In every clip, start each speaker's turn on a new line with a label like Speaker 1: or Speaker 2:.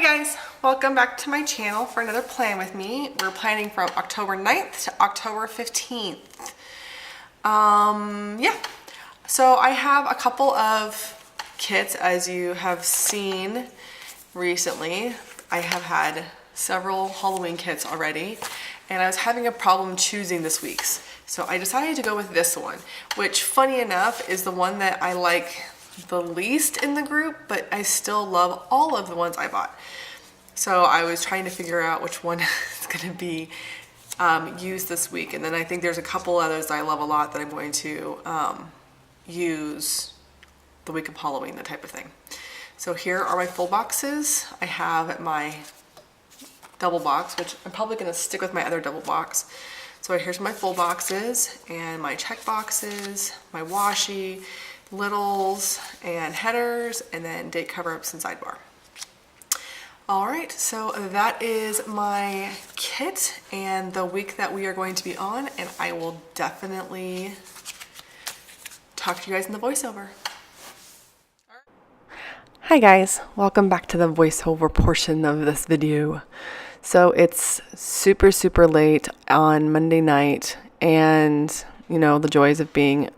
Speaker 1: guys, welcome back to my channel for another plan with me. We're planning from October 9th to October 15th. Yeah, so I have a couple of kits, as you have seen recently. I have had several Halloween kits already, and I was having a problem choosing this week's. So I decided to go with this one, which funny enough is the one that I like the least in the group, but I still love all of the ones I bought. So I was trying to figure out which one is going to be used this week, and then I think there's a couple others that I love a lot that I'm going to use the week of Halloween, that type of thing. So here are my full boxes. I have my double box, which I'm probably going to stick with my other double box. So here's my full boxes and my check boxes, my washi, littles and headers, and then date cover-ups and sidebar. All right, so that is my kit and the week that we are going to be on, and I will definitely talk to you guys in the voiceover. Hi guys, welcome back to the voiceover portion of this video. So it's super late on Monday night, and you know, the joys of being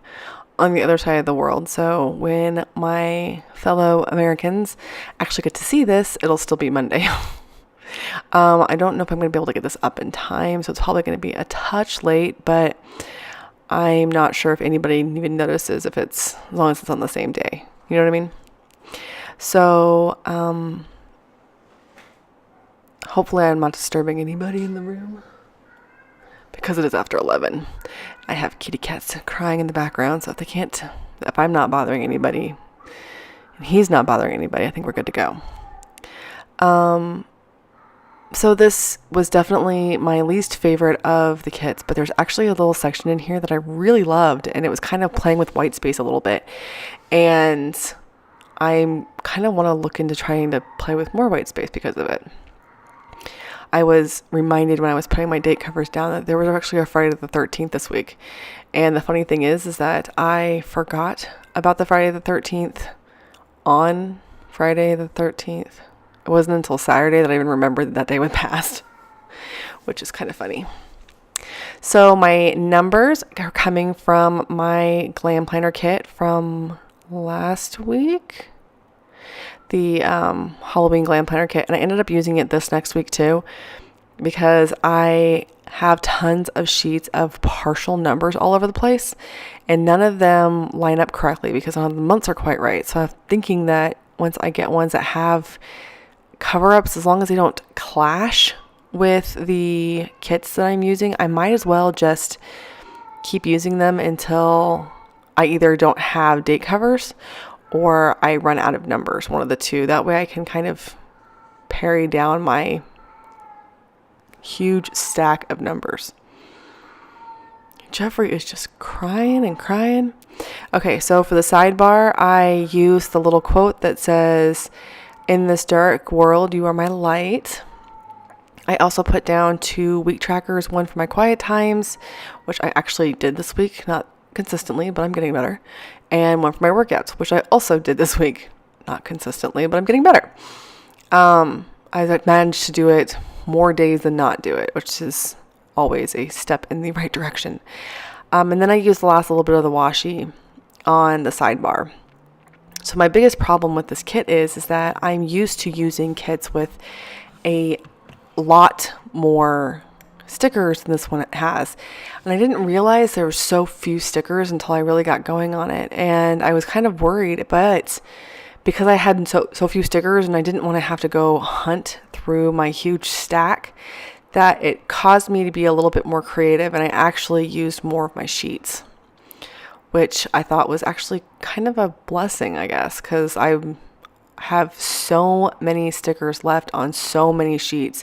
Speaker 1: on the other side of the world. So when my fellow Americans actually get to see this, it'll still be Monday. I don't know if I'm going to be able to get this up in time, so it's probably going to be a touch late, but I'm not sure if anybody even notices if it's, as long as it's on the same day. You know what I mean? So, hopefully I'm not disturbing anybody in the room, because it is after 11. I have kitty cats crying in the background, so if I'm not bothering anybody, and he's not bothering anybody, I think we're good to go. So this was definitely my least favorite of the kits, but there's actually a little section in here that I really loved, and it was kind of playing with white space a little bit, and I kind of want to look into trying to play with more white space because of it. I was reminded when I was putting my date covers down that there was actually a Friday the 13th this week. And the funny thing is that I forgot about the Friday the 13th on Friday the 13th. It wasn't until Saturday that I even remembered that day went past, which is kind of funny. So my numbers are coming from my Glam Planner kit from last week. The Halloween Glam Planner kit, and I ended up using it this next week too, because I have tons of sheets of partial numbers all over the place, and none of them line up correctly because none of the months are quite right. So I'm thinking that once I get ones that have cover-ups, as long as they don't clash with the kits that I'm using, I might as well just keep using them until I either don't have date covers or I run out of numbers, one of the two. That way I can kind of pare down my huge stack of numbers. Jeffrey is just crying and crying. Okay, so for the sidebar, I use the little quote that says, "In this dark world, you are my light." I also put down 2 week trackers, one for my quiet times, which I actually did this week, not consistently, but I'm getting better, and one for my workouts, which I also did this week, not consistently, but I'm getting better. I managed to do it more days than not do it, which is always a step in the right direction. And then I used the last little bit of the washi on the sidebar. So my biggest problem with this kit is that I'm used to using kits with a lot more stickers than this one has, and I didn't realize there were so few stickers until I really got going on it, and I was kind of worried, but because I had so few stickers and I didn't want to have to go hunt through my huge stack, that it caused me to be a little bit more creative, and I actually used more of my sheets, which I thought was actually kind of a blessing, I guess, because I have so many stickers left on so many sheets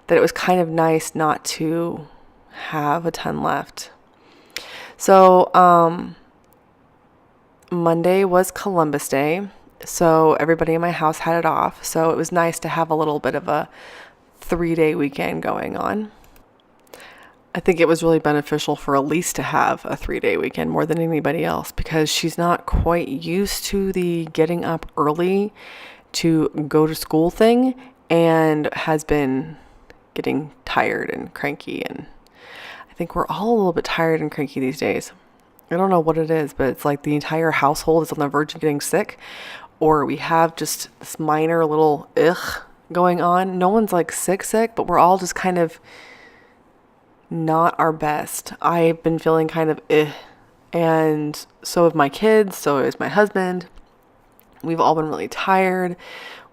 Speaker 1: that it was kind of nice not to have a ton left. So Monday was Columbus Day, so everybody in my house had it off, so it was nice to have a little bit of a 3-day weekend going on. I think it was really beneficial for Elise to have a 3-day weekend more than anybody else, because she's not quite used to the getting up early to go to school thing, and has been getting tired and cranky. And I think we're all a little bit tired and cranky these days. I don't know what it is, but it's like the entire household is on the verge of getting sick, or we have just this minor little going on. No one's like sick, but we're all just kind of not our best. I've been feeling kind of and so have my kids, so is my husband. We've all been really tired.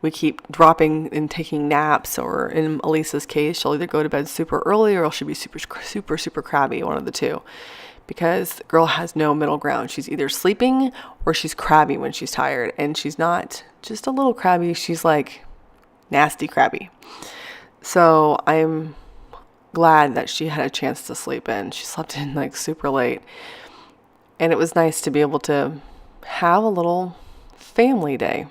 Speaker 1: We keep dropping and taking naps, or in Elisa's case, she'll either go to bed super early or she'll be super crabby, one of the two, because the girl has no middle ground. She's either sleeping or she's crabby when she's tired, and she's not just a little crabby, she's like nasty crabby. So I'm glad that she had a chance to sleep in. She slept in like super late, and it was nice to be able to have a little family day.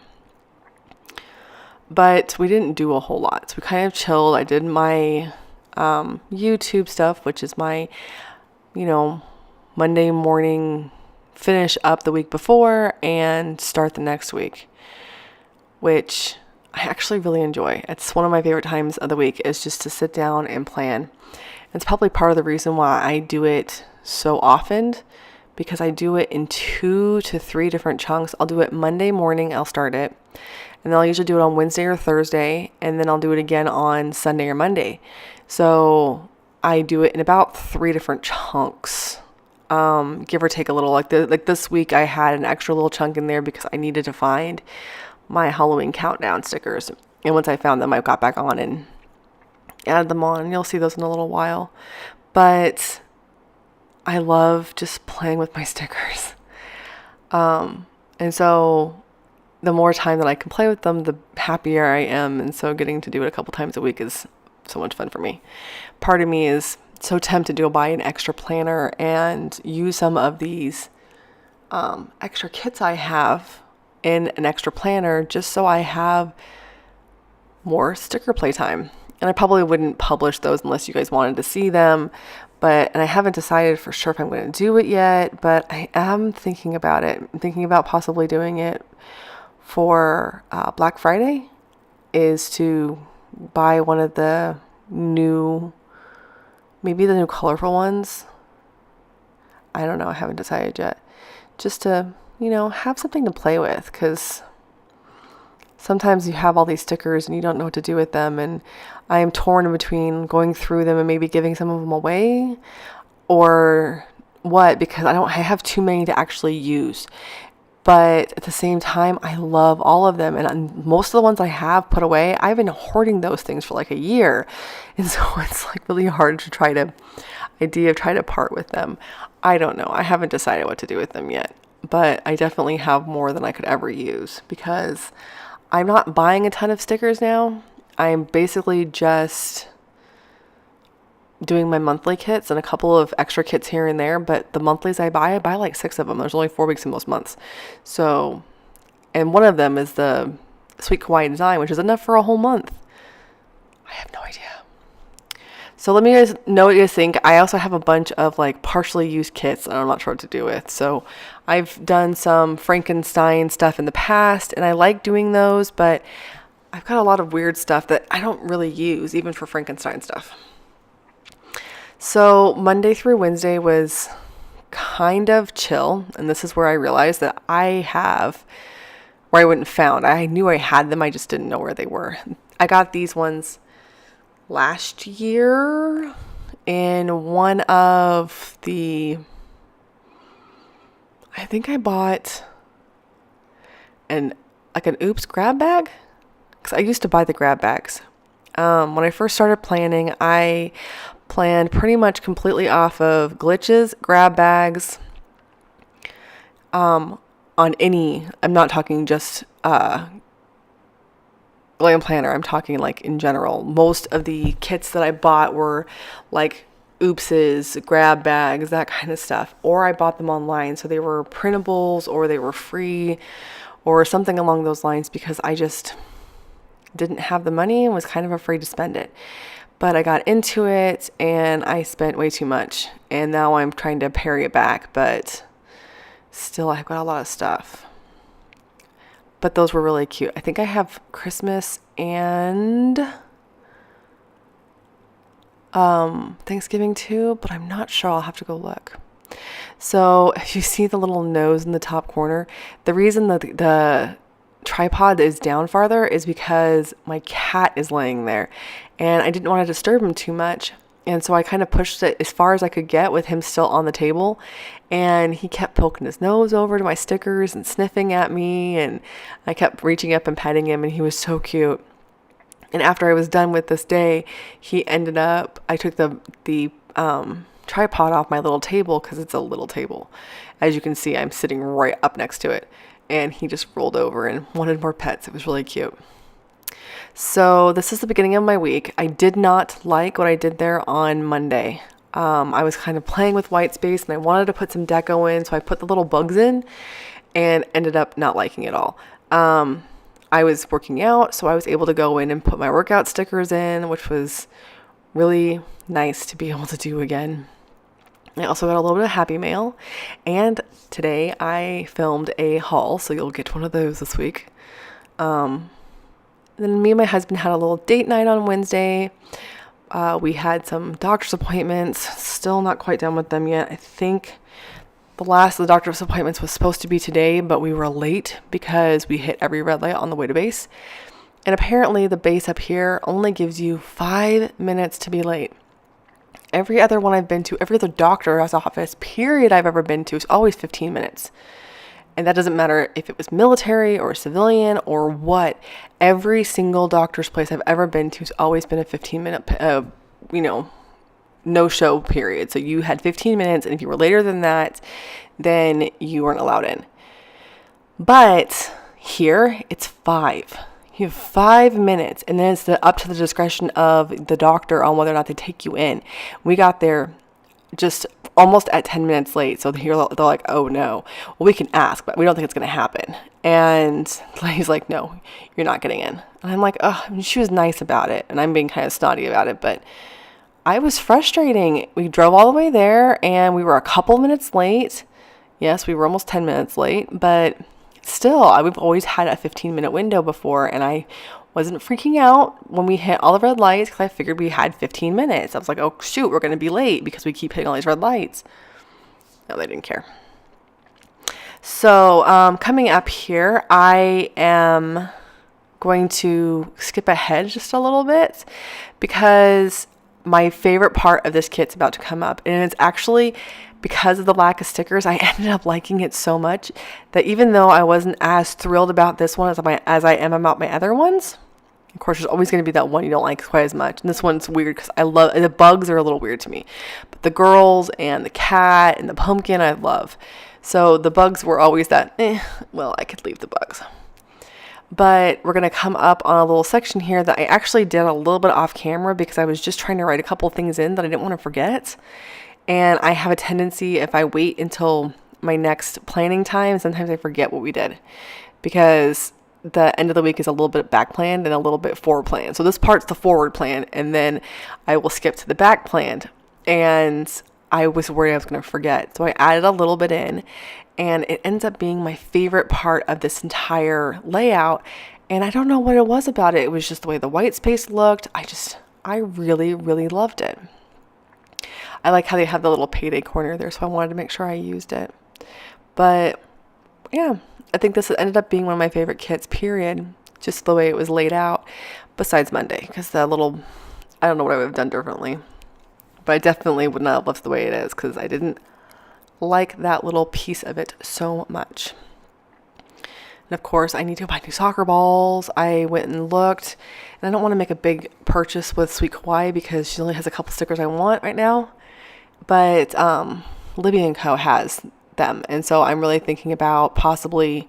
Speaker 1: But we didn't do a whole lot. So we kind of chilled. I did my YouTube stuff, which is my, Monday morning finish up the week before and start the next week, which I actually really enjoy. It's one of my favorite times of the week, is just to sit down and plan. It's probably part of the reason why I do it so often, because I do it in 2 to 3 different chunks. I'll do it Monday morning, I'll start it, and then I'll usually do it on Wednesday or Thursday, and then I'll do it again on Sunday or Monday. So I do it in about 3 different chunks, give or take a little. Like this week, I had an extra little chunk in there because I needed to find my Halloween countdown stickers. And once I found them, I got back on and added them on. You'll see those in a little while. But I love just playing with my stickers. And so the more time that I can play with them, the happier I am. And so getting to do it a couple times a week is so much fun for me. Part of me is so tempted to go buy an extra planner and use some of these extra kits I have in an extra planner, just so I have more sticker playtime. And I probably wouldn't publish those unless you guys wanted to see them. And I haven't decided for sure if I'm going to do it yet, but I am thinking about it. I'm thinking about possibly doing it for Black Friday, is to buy one of the new, maybe the new colorful ones. I don't know. I haven't decided yet. Just to, have something to play with, because sometimes you have all these stickers and you don't know what to do with them. And I am torn in between going through them and maybe giving some of them away, or what, because I have too many to actually use. But at the same time, I love all of them. And most of the ones I have put away, I've been hoarding those things for like a year. And so it's like really hard to try to part with them. I don't know. I haven't decided what to do with them yet. But I definitely have more than I could ever use, because I'm not buying a ton of stickers now. I'm basically just doing my monthly kits and a couple of extra kits here and there. But the monthlies I buy like 6 of them. There's only 4 weeks in most months. So, and one of them is the Sweet Kawaii Design, which is enough for a whole month. I have no idea. So let me guys know what you guys think. I also have a bunch of like partially used kits that I'm not sure what to do with. So I've done some Frankenstein stuff in the past, and I like doing those, but I've got a lot of weird stuff that I don't really use, even for Frankenstein stuff. So Monday through Wednesday was kind of chill, and this is where I realized that I knew I had them, I just didn't know where they were. I got these ones last year in one of the, I think I bought an Oops grab bag, because I used to buy the grab bags. When I first started planning, I planned pretty much completely off of glitches, grab bags, on any, I'm not talking just Glam Planner, I'm talking like in general. Most of the kits that I bought were like oopses, grab bags, that kind of stuff. Or I bought them online, so they were printables or they were free or something along those lines, because I just didn't have the money and was kind of afraid to spend it. But I got into it and I spent way too much, and now I'm trying to pare it back, but still I've got a lot of stuff. But those were really cute. I think I have Christmas and Thanksgiving too, but I'm not sure. I'll have to go look. So if you see the little nose in the top corner, the reason that the tripod is down farther is because my cat is laying there and I didn't want to disturb him too much. And so I kind of pushed it as far as I could get with him still on the table. And he kept poking his nose over to my stickers and sniffing at me. And I kept reaching up and petting him, and he was so cute. And after I was done with this day, I took the tripod off my little table, because it's a little table. As you can see, I'm sitting right up next to it. And he just rolled over and wanted more pets. It was really cute. So this is the beginning of my week. I did not like what I did there on Monday. I was kind of playing with white space and I wanted to put some deco in, so I put the little bugs in and ended up not liking it all. I was working out, so I was able to go in and put my workout stickers in, which was really nice to be able to do again. I also got a little bit of Happy Mail, and today I filmed a haul, so you'll get one of those this week. Then me and my husband had a little date night on Wednesday. We had some doctor's appointments. Still not quite done with them yet. I think the last of the doctor's appointments was supposed to be today, but we were late because we hit every red light on the way to base. And apparently the base up here only gives you 5 minutes to be late. Every other one I've been to, every other doctor's office, period, I've ever been to is always 15 minutes. And that doesn't matter if it was military or civilian or what. Every single doctor's place I've ever been to has always been a 15-minute, no-show period. So you had 15 minutes, and if you were later than that, then you weren't allowed in. But here, it's 5. You have 5 minutes, and then it's up to the discretion of the doctor on whether or not they take you in. We got there just almost at 10 minutes late. So they're like, oh no, well, we can ask, but we don't think it's going to happen. And he's like, no, you're not getting in. And I'm like, oh, she was nice about it. And I'm being kind of snotty about it, but I was frustrating. We drove all the way there and we were a couple minutes late. Yes, we were almost 10 minutes late, but still, we've always had a 15-minute window before, and I wasn't freaking out when we hit all the red lights because I figured we had 15 minutes. I was like, oh, shoot, we're going to be late because we keep hitting all these red lights. No, they didn't care. So coming up here, I am going to skip ahead just a little bit because my favorite part of this kit's about to come up. And it's actually because of the lack of stickers, I ended up liking it so much that even though I wasn't as thrilled about this one as I am about my other ones, of course, there's always going to be that one you don't like quite as much. And this one's weird because I love, the bugs are a little weird to me. But the girls and the cat and the pumpkin, I love. So the bugs were always that, well, I could leave the bugs. But we're going to come up on a little section here that I actually did a little bit off camera because I was just trying to write a couple things in that I didn't want to forget. And I have a tendency, if I wait until my next planning time, sometimes I forget what we did because the end of the week is a little bit back planned and a little bit forward planned. So this part's the forward plan, and then I will skip to the back planned. And I was worried I was going to forget. So I added a little bit in, and it ends up being my favorite part of this entire layout. And I don't know what it was about it. It was just the way the white space looked. I really, really loved it. I like how they have the little payday corner there, so I wanted to make sure I used it. But yeah, I think this ended up being one of my favorite kits, period. Just the way it was laid out, besides Monday, because I don't know what I would have done differently. But I definitely would not have left the way it is, because I didn't like that little piece of it so much. And of course, I need to buy new soccer balls. I went and looked, and I don't want to make a big purchase with Sweet Kawaii because she only has a couple stickers I want right now. But Libby & Co. has them, and so I'm really thinking about possibly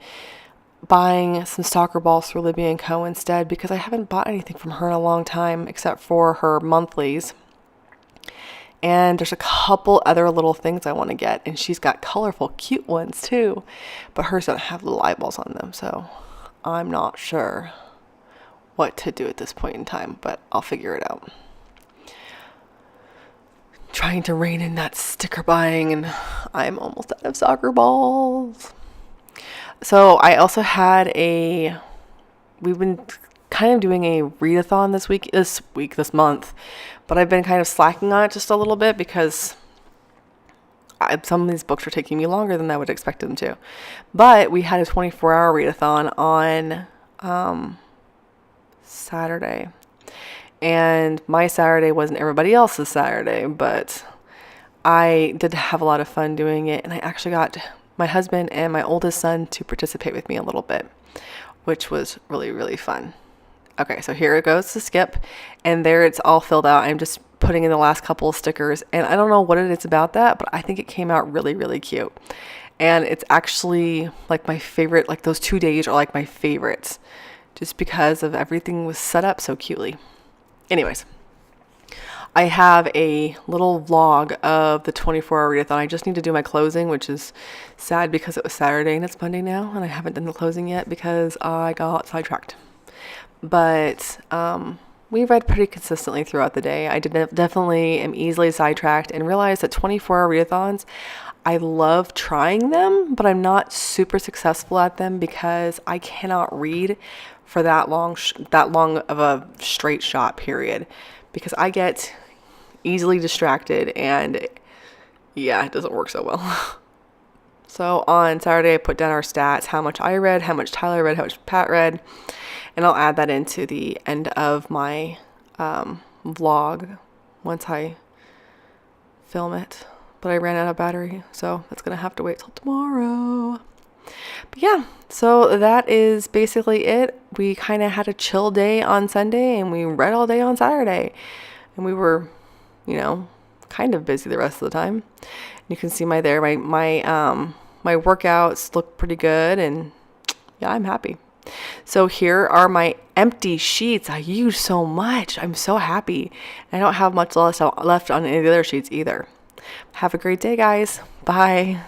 Speaker 1: buying some soccer balls through Libby & Co. instead because I haven't bought anything from her in a long time except for her monthlies. And there's a couple other little things I want to get, and she's got colorful, cute ones too, but hers don't have little eyeballs on them, so I'm not sure what to do at this point in time, but I'll figure it out. Trying to rein in that sticker buying, and I'm almost out of soccer balls. So I also had we've been kind of doing a readathon this month, but I've been kind of slacking on it just a little bit because some of these books are taking me longer than I would expect them to. But we had a 24-hour readathon on Saturday. And my Saturday wasn't everybody else's Saturday, but I did have a lot of fun doing it. And I actually got my husband and my oldest son to participate with me a little bit, which was really, really fun. Okay, so here it goes to skip. And there it's all filled out. I'm just putting in the last couple of stickers. And I don't know what it is about that, but I think it came out really, really cute. And it's actually like my favorite, like those 2 days are like my favorites, just because of everything was set up so cutely. Anyways, I have a little vlog of the 24-hour readathon. I just need to do my closing, which is sad because it was Saturday and it's Monday now, and I haven't done the closing yet because I got sidetracked. But we read pretty consistently throughout the day. I definitely am easily sidetracked and realized that 24-hour readathons, I love trying them, but I'm not super successful at them because I cannot read for that long of a straight shot period, because I get easily distracted, and yeah, it doesn't work so well. So on Saturday, I put down our stats, how much I read, how much Tyler read, how much Pat read, and I'll add that into the end of my vlog once I film it. But I ran out of battery, so that's gonna have to wait till tomorrow. But yeah, so that is basically it. We kind of had a chill day on Sunday, and we read all day on Saturday, and we were, kind of busy the rest of the time. You can see my workouts look pretty good, and yeah, I'm happy. So here are my empty sheets. I used so much. I'm so happy. I don't have much left on any of the other sheets either. Have a great day, guys. Bye.